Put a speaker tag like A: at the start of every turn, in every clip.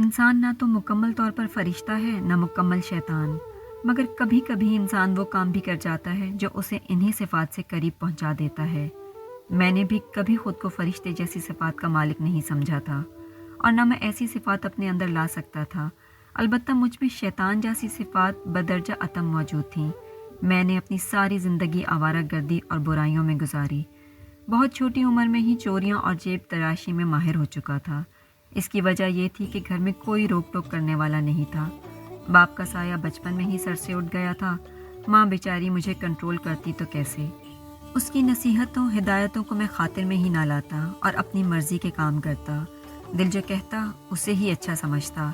A: انسان نہ تو مکمل طور پر فرشتہ ہے نہ مکمل شیطان، مگر کبھی کبھی انسان وہ کام بھی کر جاتا ہے جو اسے انہی صفات سے قریب پہنچا دیتا ہے۔ میں نے بھی کبھی خود کو فرشتے جیسی صفات کا مالک نہیں سمجھا تھا، اور نہ میں ایسی صفات اپنے اندر لا سکتا تھا۔ البتہ مجھ میں شیطان جیسی صفات بدرجہ اتم موجود تھیں۔ میں نے اپنی ساری زندگی آوارہ گردی اور برائیوں میں گزاری۔ بہت چھوٹی عمر میں ہی چوریاں اور جیب تراشی میں ماہر ہو چکا تھا۔ اس کی وجہ یہ تھی کہ گھر میں کوئی روک ٹوک کرنے والا نہیں تھا۔ باپ کا سایہ بچپن میں ہی سر سے اٹھ گیا تھا۔ ماں بیچاری مجھے کنٹرول کرتی تو کیسے؟ اس کی نصیحتوں ہدایتوں کو میں خاطر میں ہی نہ لاتا اور اپنی مرضی کے کام کرتا۔ دل جو کہتا اسے ہی اچھا سمجھتا۔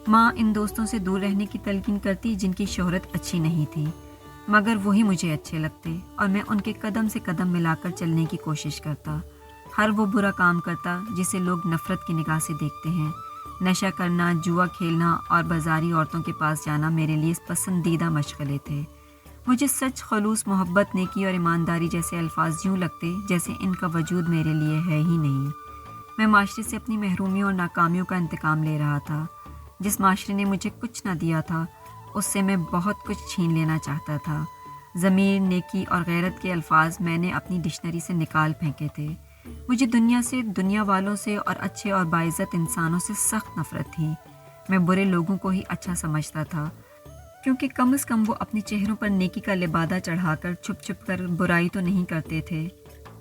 A: ماں ان دوستوں سے دور رہنے کی تلقین کرتی جن کی شہرت اچھی نہیں تھی، مگر وہی مجھے اچھے لگتے اور میں ان کے قدم سے قدم ملا کر چلنے کی کوشش کرتا۔ ہر وہ برا کام کرتا جسے لوگ نفرت کی نگاہ سے دیکھتے ہیں۔ نشہ کرنا، جوا کھیلنا اور بازاری عورتوں کے پاس جانا میرے لیے پسندیدہ مشغلے تھے۔ مجھے سچ، خلوص، محبت، نیکی اور ایمانداری جیسے الفاظ یوں لگتے جیسے ان کا وجود میرے لیے ہے ہی نہیں۔ میں معاشرے سے اپنی محرومیوں اور ناکامیوں کا انتقام لے رہا تھا۔ جس معاشرے نے مجھے کچھ نہ دیا تھا، اس سے میں بہت کچھ چھین لینا چاہتا تھا۔ ضمیر، نیکی اور غیرت کے الفاظ میں نے اپنی ڈکشنری سے نکال پھینکے تھے۔ مجھے دنیا سے، دنیا والوں سے اور اچھے اور باعزت انسانوں سے سخت نفرت تھی۔ میں برے لوگوں کو ہی اچھا سمجھتا تھا، کیونکہ کم از کم وہ اپنے چہروں پر نیکی کا لبادہ چڑھا کر چھپ چھپ کر برائی تو نہیں کرتے تھے۔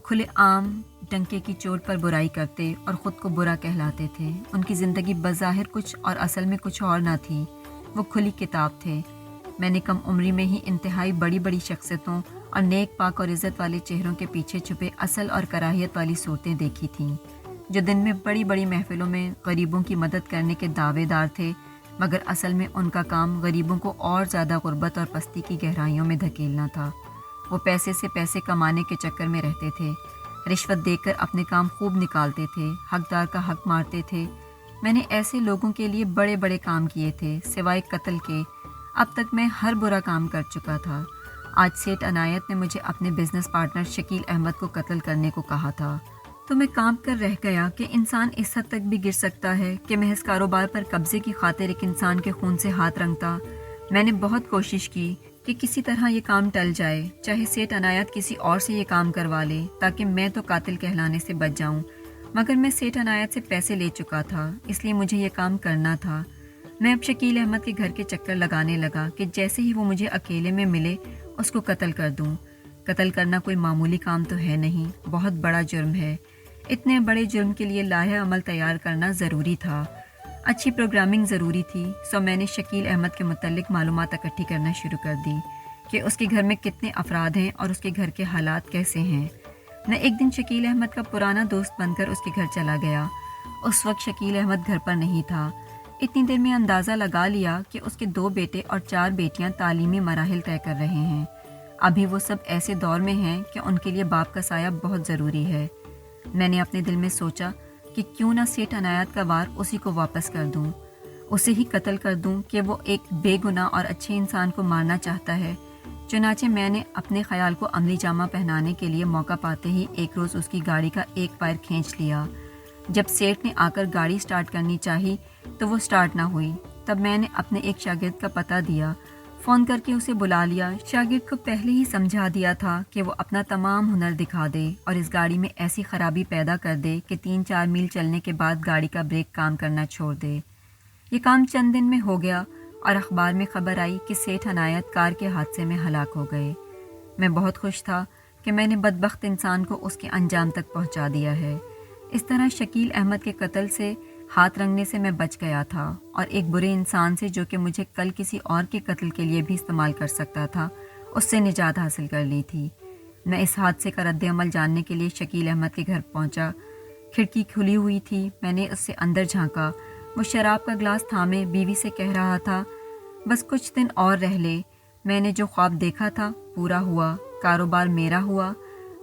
A: کھلے عام ڈنکے کی چوٹ پر برائی کرتے اور خود کو برا کہلاتے تھے۔ ان کی زندگی بظاہر کچھ اور اصل میں کچھ اور نہ تھی۔ وہ کھلی کتاب تھے۔ میں نے کم عمری میں ہی انتہائی بڑی بڑی شخصیتوں اور نیک پاک اور عزت والے چہروں کے پیچھے چھپے اصل اور کراہیت والی صورتیں دیکھی تھیں، جو دن میں بڑی بڑی محفلوں میں غریبوں کی مدد کرنے کے دعوے دار تھے، مگر اصل میں ان کا کام غریبوں کو اور زیادہ غربت اور پستی کی گہرائیوں میں دھکیلنا تھا۔ وہ پیسے سے پیسے کمانے کے چکر میں رہتے تھے، رشوت دے کر اپنے کام خوب نکالتے تھے، حقدار کا حق مارتے تھے۔ میں نے ایسے لوگوں کے لیے بڑے بڑے کام کیے تھے، سوائے قتل کے۔ اب تک میں ہر برا کام کر چکا تھا۔ آج سیٹھ عنایت نے مجھے اپنے بزنس پارٹنر شکیل احمد کو قتل کرنے کو کہا تھا، تو میں کانپ کر رہ گیا کہ انسان اس حد تک بھی گر سکتا ہے کہ محض کاروبار پر قبضے کی خاطر ایک انسان کے خون سے ہاتھ رنگتا۔ میں نے بہت کوشش کی کہ کسی طرح یہ کام ٹل جائے، چاہے سیٹھ عنایت کسی اور سے یہ کام کروا لے تاکہ میں تو قاتل کہلانے سے بچ جاؤں، مگر میں سیٹھ عنایت سے پیسے لے چکا تھا، اس لیے مجھے یہ کام کرنا تھا۔ میں اب شکیل احمد کے گھر کے چکر لگانے لگا کہ جیسے ہی وہ مجھے اکیلے میں ملے اس کو قتل کر دوں۔ قتل کرنا کوئی معمولی کام تو ہے نہیں، بہت بڑا جرم ہے۔ اتنے بڑے جرم کے لیے لائحہ عمل تیار کرنا ضروری تھا، اچھی پروگرامنگ ضروری تھی۔ سو میں نے شکیل احمد کے متعلق معلومات اکٹھی کرنا شروع کر دی کہ اس کے گھر میں کتنے افراد ہیں اور اس کے گھر کے حالات کیسے ہیں۔ میں ایک دن شکیل احمد کا پرانا دوست بن کر اس کے گھر چلا گیا۔ اس وقت شکیل احمد گھر پر نہیں تھا۔ اتنی دیر میں اندازہ لگا لیا کہ اس کے 2 بیٹے اور 4 بیٹیاں تعلیمی مراحل طے کر رہے ہیں۔ ابھی وہ سب ایسے دور میں ہیں کہ ان کے لیے باپ کا سایہ بہت ضروری ہے۔ میں نے اپنے دل میں سوچا کہ کیوں نہ سیٹھ عنایت کا وار اسی کو واپس کر دوں، اسے ہی قتل کر دوں کہ وہ ایک بے گناہ اور اچھے انسان کو مارنا چاہتا ہے۔ چنانچہ میں نے اپنے خیال کو عملی جامہ پہنانے کے لیے موقع پاتے ہی ایک روز اس کی گاڑی کا ایک ٹائر کھینچ لیا۔ جب سیٹھ نے آ کر گاڑی سٹارٹ کرنی چاہی تو وہ سٹارٹ نہ ہوئی۔ تب میں نے اپنے ایک شاگرد کا پتہ دیا، فون کر کے اسے بلا لیا۔ شاگرد کو پہلے ہی سمجھا دیا تھا کہ وہ اپنا تمام ہنر دکھا دے اور اس گاڑی میں ایسی خرابی پیدا کر دے کہ 3-4 میل چلنے کے بعد گاڑی کا بریک کام کرنا چھوڑ دے۔ یہ کام چند دن میں ہو گیا اور اخبار میں خبر آئی کہ سیٹھ عنایت کار کے حادثے میں ہلاک ہو گئے۔ میں بہت خوش تھا کہ میں نے بدبخت انسان کو اس کے انجام تک پہنچا دیا ہے۔ اس طرح شکیل احمد کے قتل سے ہاتھ رنگنے سے میں بچ گیا تھا، اور ایک برے انسان سے جو کہ مجھے کل کسی اور کے قتل کے لیے بھی استعمال کر سکتا تھا، اس سے نجات حاصل کر لی تھی۔ میں اس حادثے کا رد عمل جاننے کے لیے شکیل احمد کے گھر پہنچا۔ کھڑکی کھلی ہوئی تھی، میں نے اس سے اندر جھانکا۔ وہ شراب کا گلاس تھامے بیوی سے کہہ رہا تھا، بس کچھ دن اور رہ لے، میں نے جو خواب دیکھا تھا پورا ہوا، کاروبار میرا ہوا،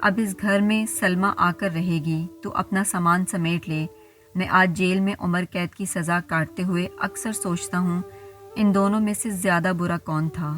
A: اب اس گھر میں سلمہ آ کر رہے گی، تو اپنا سامان سمیٹ لے۔ میں آج جیل میں عمر قید کی سزا کاٹتے ہوئے اکثر سوچتا ہوں ان دونوں میں سے زیادہ برا کون تھا۔